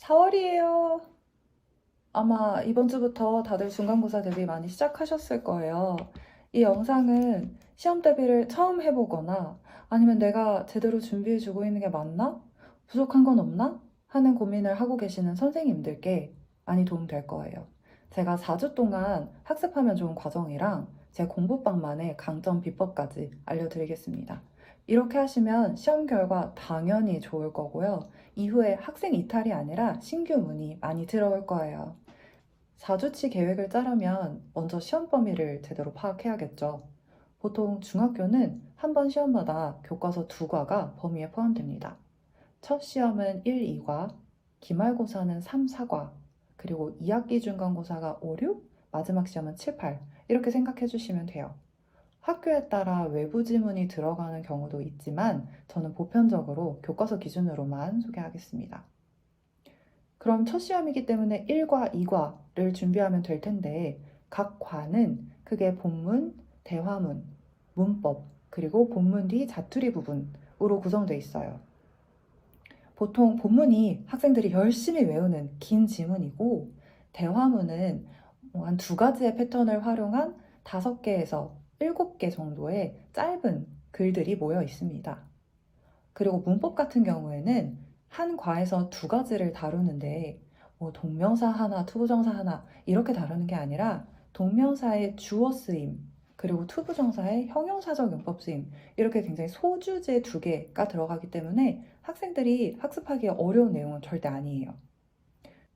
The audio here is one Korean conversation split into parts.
4월이에요. 아마 이번 주부터 다들 중간고사 대비 많이 시작하셨을 거예요. 이 영상은 시험 대비를 처음 해보거나 아니면 내가 제대로 준비해주고 있는 게 맞나? 부족한 건 없나? 하는 고민을 하고 계시는 선생님들께 많이 도움될 거예요. 제가 4주 동안 학습하면 좋은 과정이랑 제 공부방만의 강점 비법까지 알려드리겠습니다. 이렇게 하시면 시험 결과 당연히 좋을 거고요. 이후에 학생 이탈이 아니라 신규 문의 많이 들어올 거예요. 4주치 계획을 짜려면 먼저 시험 범위를 제대로 파악해야겠죠. 보통 중학교는 한 번 시험마다 교과서 2과가 범위에 포함됩니다. 첫 시험은 1, 2과, 기말고사는 3, 4과, 그리고 2학기 중간고사가 5, 6, 마지막 시험은 7, 8 이렇게 생각해 주시면 돼요. 학교에 따라 외부 지문이 들어가는 경우도 있지만 저는 보편적으로 교과서 기준으로만 소개하겠습니다. 그럼 첫 시험이기 때문에 1과, 2과를 준비하면 될 텐데 각 과는 크게 본문, 대화문, 문법, 그리고 본문 뒤 자투리 부분으로 구성되어 있어요. 보통 본문이 학생들이 열심히 외우는 긴 지문이고 대화문은 한 2가지의 패턴을 활용한 5개에서 7개 정도의 짧은 글들이 모여 있습니다. 그리고 문법 같은 경우에는 한 과에서 2가지를 다루는데 동명사 하나, 투부정사 하나 이렇게 다루는 게 아니라 동명사의 주어 쓰임, 그리고 투부정사의 형용사적 용법 쓰임 이렇게 굉장히 소주제 2개가 들어가기 때문에 학생들이 학습하기 어려운 내용은 절대 아니에요.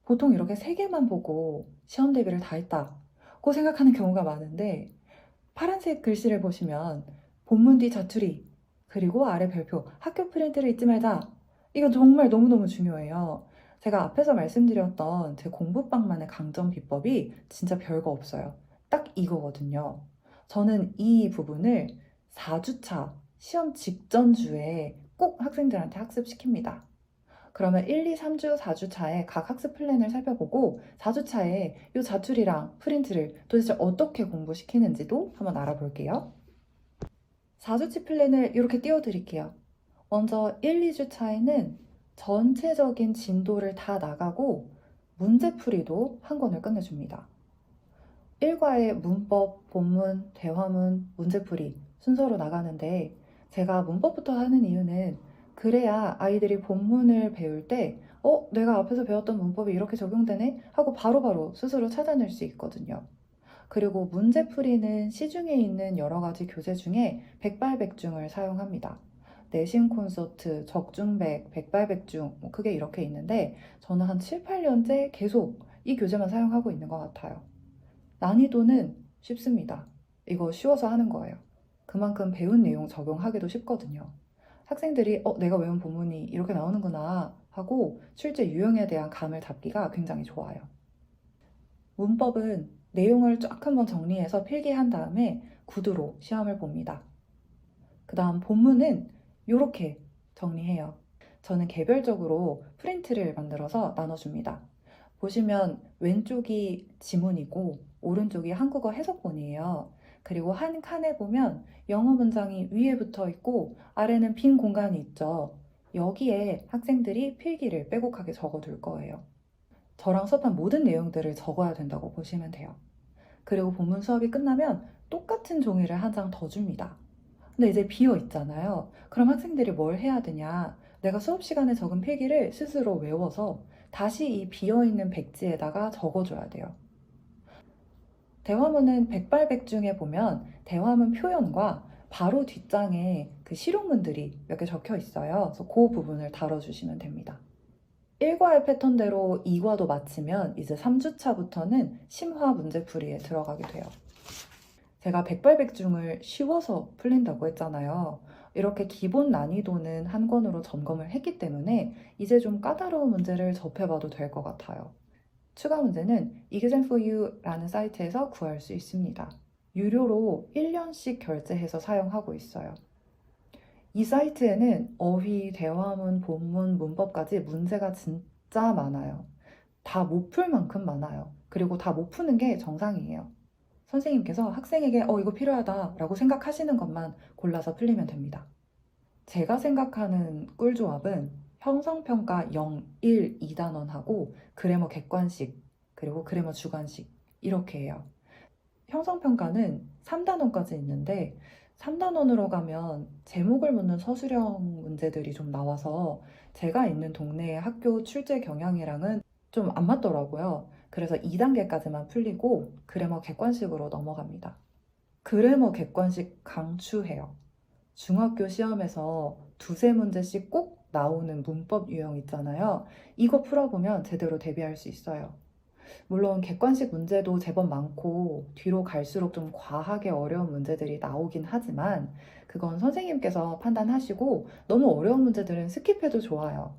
보통 이렇게 3개만 보고 시험 대비를 다 했다고 생각하는 경우가 많은데 파란색 글씨를 보시면 본문 뒤 자투리 그리고 아래 별표 학교 프린트를 잊지 말자. 이건 정말 너무너무 중요해요. 제가 앞에서 말씀드렸던 제 공부방만의 강점 비법이 진짜 별거 없어요. 딱 이거거든요. 저는 이 부분을 4주차 시험 직전 주에 꼭 학생들한테 학습시킵니다. 그러면 1, 2, 3주, 4주차에 각 학습 플랜을 살펴보고 4주차에 이 자투리랑 프린트를 도대체 어떻게 공부시키는지도 한번 알아볼게요. 4주치 플랜을 이렇게 띄워드릴게요. 먼저 1, 2주차에는 전체적인 진도를 다 나가고 문제풀이도 한 권을 끝내줍니다. 1과의 문법, 본문, 대화문, 문제풀이 순서로 나가는데 제가 문법부터 하는 이유는 그래야 아이들이 본문을 배울 때 내가 앞에서 배웠던 문법이 이렇게 적용되네? 하고 바로바로 스스로 찾아낼 수 있거든요. 그리고 문제풀이는 시중에 있는 여러 가지 교재 중에 백발백중을 사용합니다. 내신 콘서트, 적중백, 백발백중 크게 이렇게 있는데 저는 한 7, 8년째 계속 이 교재만 사용하고 있는 것 같아요. 난이도는 쉽습니다. 이거 쉬워서 하는 거예요. 그만큼 배운 내용 적용하기도 쉽거든요. 학생들이 내가 외운 본문이 이렇게 나오는구나 하고 실제 유형에 대한 감을 잡기가 굉장히 좋아요. 문법은 내용을 쫙 한번 정리해서 필기한 다음에 구두로 시험을 봅니다. 그 다음 본문은 이렇게 정리해요. 저는 개별적으로 프린트를 만들어서 나눠줍니다. 보시면 왼쪽이 지문이고 오른쪽이 한국어 해석본이에요. 그리고 한 칸에 보면 영어 문장이 위에 붙어 있고 아래는 빈 공간이 있죠. 여기에 학생들이 필기를 빼곡하게 적어둘 거예요. 저랑 수업한 모든 내용들을 적어야 된다고 보시면 돼요. 그리고 본문 수업이 끝나면 똑같은 종이를 한 장 더 줍니다. 근데 이제 비어 있잖아요. 그럼 학생들이 뭘 해야 되냐? 내가 수업 시간에 적은 필기를 스스로 외워서 다시 이 비어 있는 백지에다가 적어줘야 돼요. 대화문은 백발백중에 보면 대화문 표현과 바로 뒷장에 그 실용문들이 몇 개 적혀 있어요. 그래서 그 부분을 다뤄주시면 됩니다. 1과의 패턴대로 2과도 마치면 이제 3주차부터는 심화 문제풀이에 들어가게 돼요. 제가 백발백중을 쉬워서 풀린다고 했잖아요. 이렇게 기본 난이도는 한 권으로 점검을 했기 때문에 이제 좀 까다로운 문제를 접해봐도 될 것 같아요. 추가 문제는 exam4u라는 사이트에서 구할 수 있습니다. 유료로 1년씩 결제해서 사용하고 있어요. 이 사이트에는 어휘, 대화문, 본문, 문법까지 문제가 진짜 많아요. 다 못 풀 만큼 많아요. 그리고 다 못 푸는 게 정상이에요. 선생님께서 학생에게 이거 필요하다라고 생각하시는 것만 골라서 풀리면 됩니다. 제가 생각하는 꿀조합은 형성평가 0, 1, 2단원하고 그래머 객관식, 그리고 그래머 주관식 이렇게 해요. 형성평가는 3단원까지 있는데 3단원으로 가면 제목을 묻는 서술형 문제들이 좀 나와서 제가 있는 동네의 학교 출제 경향이랑은 좀 안 맞더라고요. 그래서 2단계까지만 풀리고 그래머 객관식으로 넘어갑니다. 그래머 객관식 강추해요. 중학교 시험에서 두세 문제씩 꼭 나오는 문법 유형 있잖아요. 이거 풀어보면 제대로 대비할 수 있어요. 물론 객관식 문제도 제법 많고 뒤로 갈수록 좀 과하게 어려운 문제들이 나오긴 하지만 그건 선생님께서 판단하시고 너무 어려운 문제들은 스킵해도 좋아요.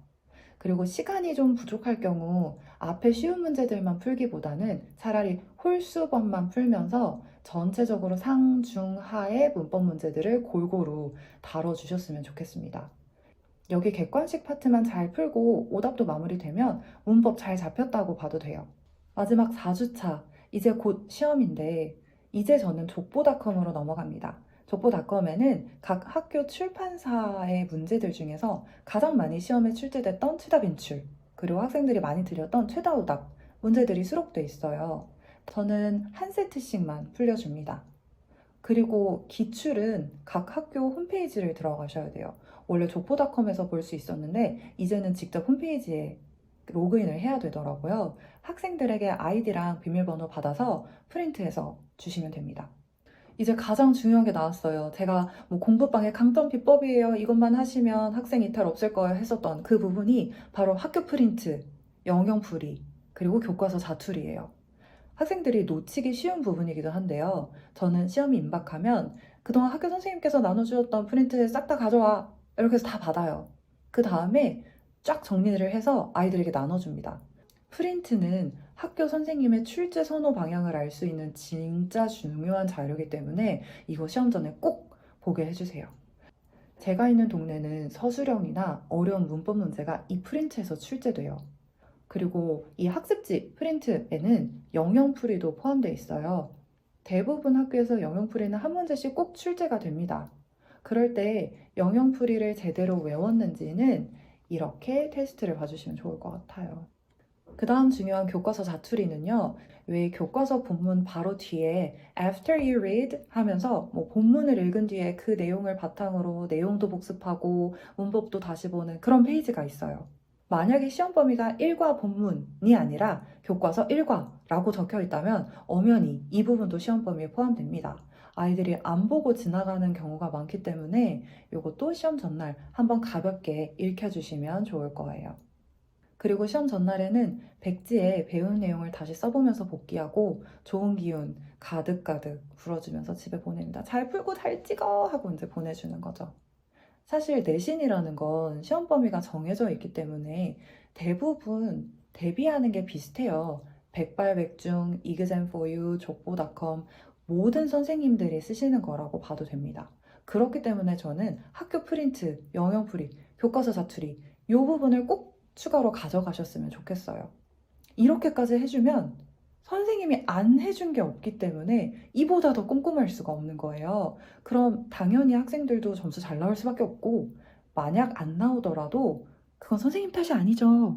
그리고 시간이 좀 부족할 경우 앞에 쉬운 문제들만 풀기보다는 차라리 홀수법만 풀면서 전체적으로 상, 중, 하의 문법 문제들을 골고루 다뤄주셨으면 좋겠습니다. 여기 객관식 파트만 잘 풀고 오답도 마무리되면 문법 잘 잡혔다고 봐도 돼요. 마지막 4주차, 이제 곧 시험인데 이제 저는 족보닷컴으로 넘어갑니다. 족보닷컴에는 각 학교 출판사의 문제들 중에서 가장 많이 시험에 출제됐던 최다 빈출, 그리고 학생들이 많이 드렸던 최다 오답 문제들이 수록돼 있어요. 저는 한 세트씩만 풀려줍니다. 그리고 기출은 각 학교 홈페이지를 들어가셔야 돼요. 원래 족보닷컴에서 볼 수 있었는데 이제는 직접 홈페이지에 로그인을 해야 되더라고요. 학생들에게 아이디랑 비밀번호 받아서 프린트해서 주시면 됩니다. 이제 가장 중요한 게 나왔어요. 제가 뭐 공부방의 강점 비법이에요. 이것만 하시면 학생 이탈 없을 거예요. 했었던 그 부분이 바로 학교 프린트, 영영 풀이, 그리고 교과서 자투리예요. 학생들이 놓치기 쉬운 부분이기도 한데요. 저는 시험이 임박하면 그동안 학교 선생님께서 나눠주셨던 프린트 싹 다 가져와. 이렇게 해서 다 받아요. 그 다음에 쫙 정리를 해서 아이들에게 나눠줍니다. 프린트는 학교 선생님의 출제 선호 방향을 알 수 있는 진짜 중요한 자료이기 때문에 이거 시험 전에 꼭 보게 해주세요. 제가 있는 동네는 서술형이나 어려운 문법 문제가 이 프린트에서 출제돼요. 그리고 이 학습지 프린트에는 영영풀이도 포함되어 있어요. 대부분 학교에서 영영풀이는 한 문제씩 꼭 출제가 됩니다. 그럴 때 영영풀이를 제대로 외웠는지는 이렇게 테스트를 봐주시면 좋을 것 같아요. 그 다음 중요한 교과서 자투리는요. 왜 교과서 본문 바로 뒤에 After you read 하면서 뭐 본문을 읽은 뒤에 그 내용을 바탕으로 내용도 복습하고 문법도 다시 보는 그런 페이지가 있어요. 만약에 시험 범위가 1과 본문이 아니라 교과서 1과라고 적혀 있다면 엄연히 이 부분도 시험 범위에 포함됩니다. 아이들이 안 보고 지나가는 경우가 많기 때문에 이것도 시험 전날 한번 가볍게 읽혀주시면 좋을 거예요. 그리고 시험 전날에는 백지에 배운 내용을 다시 써보면서 복기하고 좋은 기운 가득가득 불어주면서 집에 보냅니다. 잘 풀고 잘 찍어 하고 이제 보내주는 거죠. 사실 내신이라는 건 시험 범위가 정해져 있기 때문에 대부분 대비하는 게 비슷해요. 백발백중, exam4u, 족보닷컴 모든 선생님들이 쓰시는 거라고 봐도 됩니다. 그렇기 때문에 저는 학교 프린트, 영영풀이, 교과서 자투리 이 부분을 꼭 추가로 가져가셨으면 좋겠어요. 이렇게까지 해주면 선생님이 안 해준 게 없기 때문에 이보다 더 꼼꼼할 수가 없는 거예요. 그럼 당연히 학생들도 점수 잘 나올 수밖에 없고 만약 안 나오더라도 그건 선생님 탓이 아니죠.